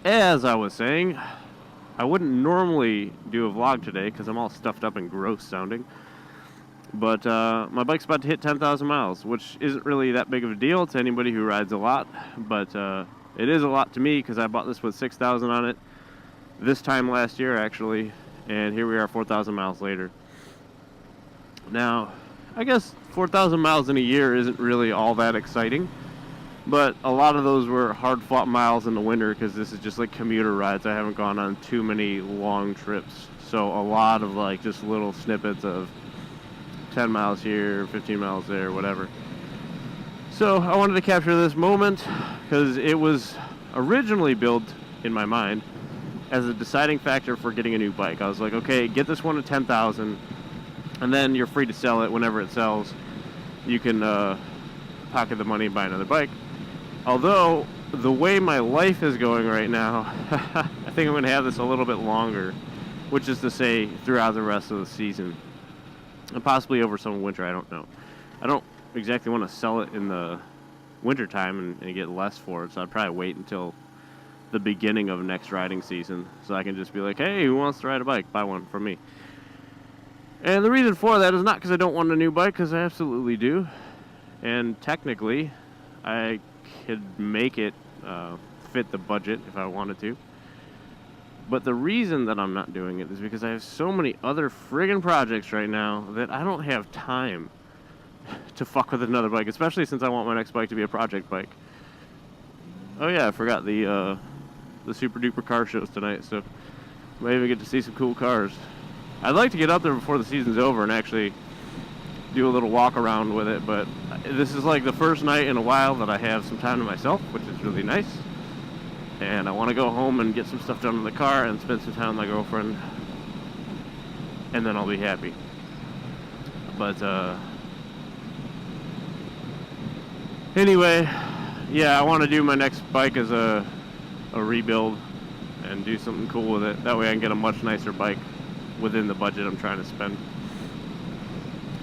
As I was saying, I wouldn't normally do a vlog today because I'm all stuffed up and gross sounding. But my bike's about to hit 10,000 miles, which isn't really that big of a deal to anybody who rides a lot. But it is a lot to me because I bought this with 6,000 on it this time last year, actually. And here we are 4,000 miles later. Now, I guess 4,000 miles in a year isn't really all that exciting. But a lot of those were hard-fought miles in the winter because this is just like commuter rides. I haven't gone on too many long trips. So a lot of like just little snippets of 10 miles here, 15 miles there, whatever. So I wanted to capture this moment because it was originally built in my mind as a deciding factor for getting a new bike. I was like, okay, get this one to 10,000 and then you're free to sell it whenever it sells. You can pocket the money and buy another bike. Although, the way my life is going right now, I think I'm going to have this a little bit longer, which is to say throughout the rest of the season. And possibly over some winter, I don't know. I don't exactly want to sell it in the winter time and get less for it, so I'd probably wait until the beginning of next riding season so I can just be like, hey, who wants to ride a bike? Buy one from me. And the reason for that is not because I don't want a new bike, because I absolutely do. And technically, I could make it fit the budget if I wanted to. But the reason that I'm not doing it is because I have so many other friggin' projects right now that I don't have time to fuck with another bike, especially since I want my next bike to be a project bike. Oh yeah, I forgot the super duper car shows tonight, so might even get to see some cool cars. I'd like to get up there before the season's over and actually do a little walk around with it, but this is like the first night in a while that I have some time to myself, which is really nice. And I want to go home and get some stuff done in the car and spend some time with my girlfriend, and then I'll be happy. But anyway, yeah, I want to do my next bike as a rebuild and do something cool with it. That way I can get a much nicer bike within the budget I'm trying to spend.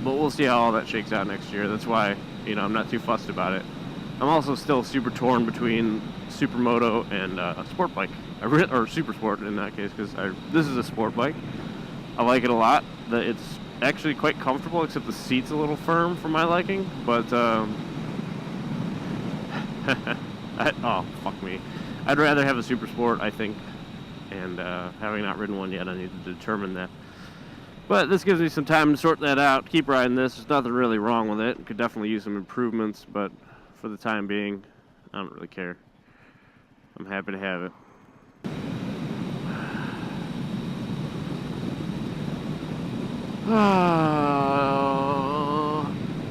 But we'll see how all that shakes out next year. That's why, I'm not too fussed about it. I'm also still super torn between supermoto and a sport bike, or super sport in that case, because this is a sport bike. I like it a lot. It's actually quite comfortable, except the seat's a little firm for my liking. But oh fuck me, I'd rather have a super sport, I think. And having not ridden one yet, I need to determine that. But this gives me some time to sort that out. Keep riding this. There's nothing really wrong with it. Could definitely use some improvements, but for the time being, I don't really care. I'm happy to have it.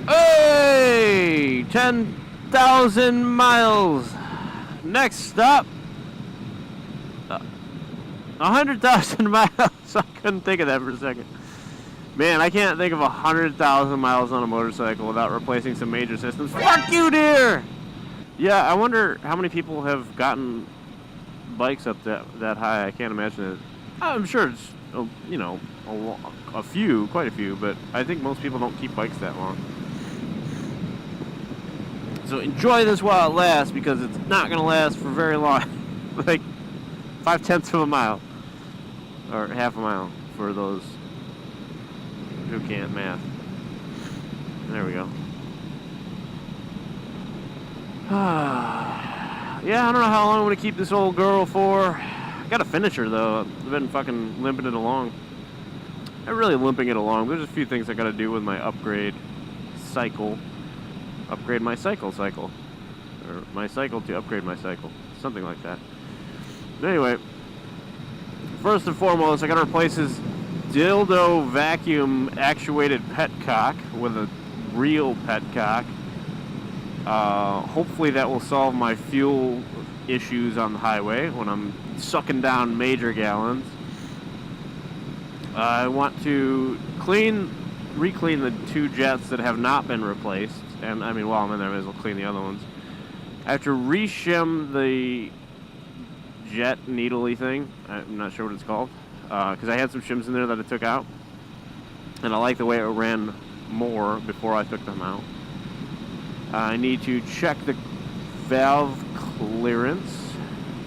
Hey! 10,000 miles! Next stop, 100,000 miles. I couldn't think of that for a second. Man, I can't think of 100,000 miles on a motorcycle without replacing some major systems. Fuck you, dear! Yeah, I wonder how many people have gotten bikes up that high. I can't imagine it. I'm sure it's, a few, quite a few, but I think most people don't keep bikes that long. So enjoy this while it lasts, because it's not going to last for very long. Like 0.5 of a mile. Or half a mile for those who can't math. There we go. Yeah, I don't know how long I'm going to keep this old girl for. I got to finish her, though. I've been fucking limping it along. Not really limping it along. There's a few things I got to do with my upgrade cycle. Upgrade my cycle. Or my cycle to upgrade my cycle. Something like that. But anyway, first and foremost, I got to replace his dildo vacuum actuated petcock with a real petcock. Hopefully that will solve my fuel issues on the highway when I'm sucking down major gallons. I want to re-clean the two jets that have not been replaced. And I mean, while I'm in there, I may as well clean the other ones. I have to re-shim the jet needly thing. I'm not sure what it's called. Because I had some shims in there that I took out. And I like the way it ran more before I took them out. I need to check the valve clearance.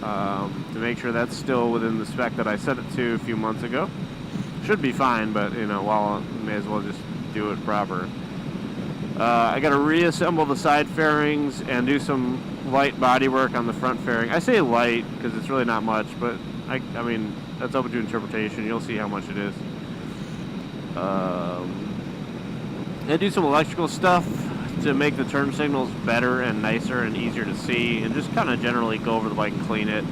to make sure that's still within the spec that I set it to a few months ago. Should be fine, but well, may as well just do it proper. I got to reassemble the side fairings and do some light body work on the front fairing. I say light because it's really not much, but I mean, that's open to interpretation. You'll see how much it is. And do some electrical stuff to make the turn signals better and nicer and easier to see, and just kind of generally go over the bike and clean it.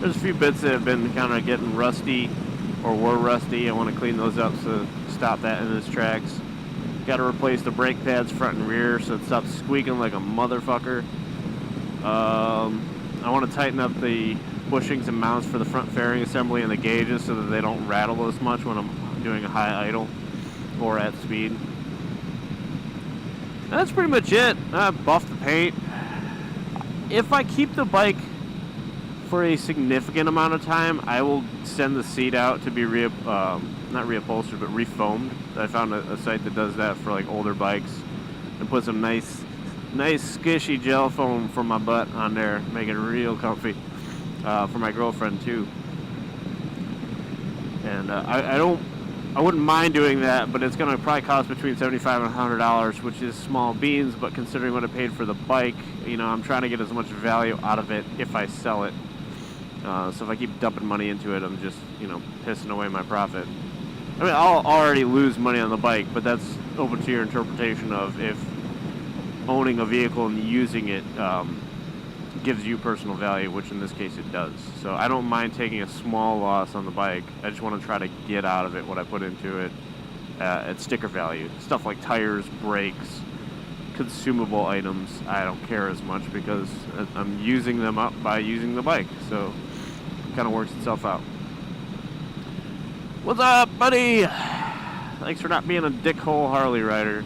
There's a few bits that have been kind of getting rusty or were rusty. I want to clean those up to stop that in its tracks. Got to replace the brake pads front and rear so it stops squeaking like a motherfucker. I want to tighten up the bushings and mounts for the front fairing assembly and the gauges so that they don't rattle as much when I'm doing a high idle or at speed. That's pretty much it. I buffed the paint. If I keep the bike for a significant amount of time, I will send the seat out to be not reupholstered, but refoamed. I found a site that does that for like older bikes, and put some nice squishy gel foam from my butt on there, make it real comfy for my girlfriend too. And I wouldn't mind doing that, but it's going to probably cost between $75 and $100, which is small beans. But considering what I paid for the bike, I'm trying to get as much value out of it if I sell it. So if I keep dumping money into it, I'm just, pissing away my profit. I mean, I'll already lose money on the bike, but that's open to your interpretation of if owning a vehicle and using it gives you personal value, which in this case it does. So I don't mind taking a small loss on the bike. I just want to try to get out of it what I put into it at sticker value. Stuff like tires, brakes, consumable items, I don't care as much because I'm using them up by using the bike. So it kind of works itself out. What's up, buddy? Thanks for not being a dickhole Harley rider.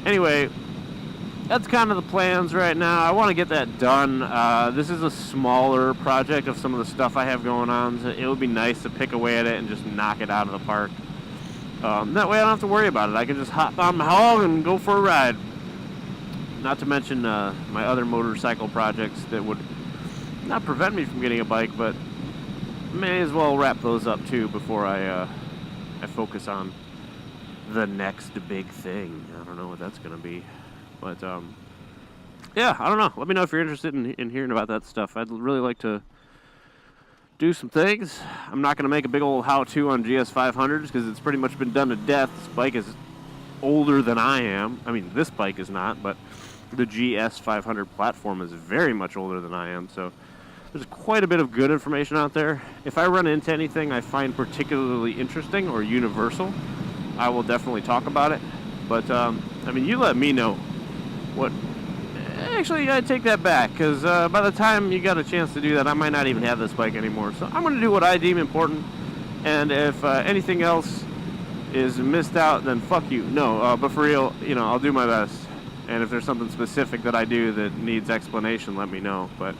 Anyway, that's kind of the plans right now. I want to get that done. This is a smaller project of some of the stuff I have going on. So it would be nice to pick away at it and just knock it out of the park. That way I don't have to worry about it. I can just hop on my hog and go for a ride. Not to mention my other motorcycle projects that would not prevent me from getting a bike, but may as well wrap those up too before I focus on the next big thing. I don't know what that's going to be. But, yeah, I don't know. Let me know if you're interested in hearing about that stuff. I'd really like to do some things. I'm not going to make a big old how-to on GS500s because it's pretty much been done to death. This bike is older than I am. I mean, this bike is not, but the GS500 platform is very much older than I am. So there's quite a bit of good information out there. If I run into anything I find particularly interesting or universal, I will definitely talk about it. But, I mean, you let me know what. Actually, I take that back, because by the time you got a chance to do that, I might not even have this bike anymore. So I'm going to do what I deem important, and if anything else is missed out, then fuck you. No, but for real, I'll do my best. And if there's something specific that I do that needs explanation, let me know. But,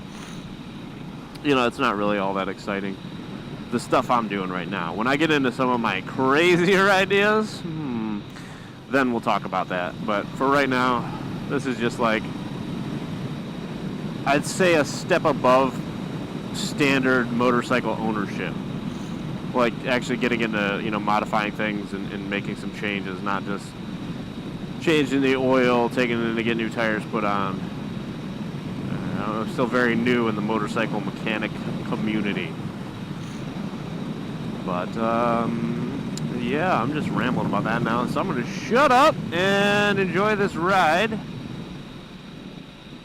it's not really all that exciting. The stuff I'm doing right now. When I get into some of my crazier ideas, then we'll talk about that. But for right now, this is just like, I'd say a step above standard motorcycle ownership. Like actually getting into, modifying things and making some changes, not just changing the oil, taking it in to get new tires put on. I'm still very new in the motorcycle mechanic community. But, yeah, I'm just rambling about that now, so I'm going to shut up and enjoy this ride.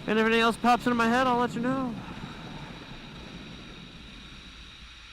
And if anything else pops into my head, I'll let you know.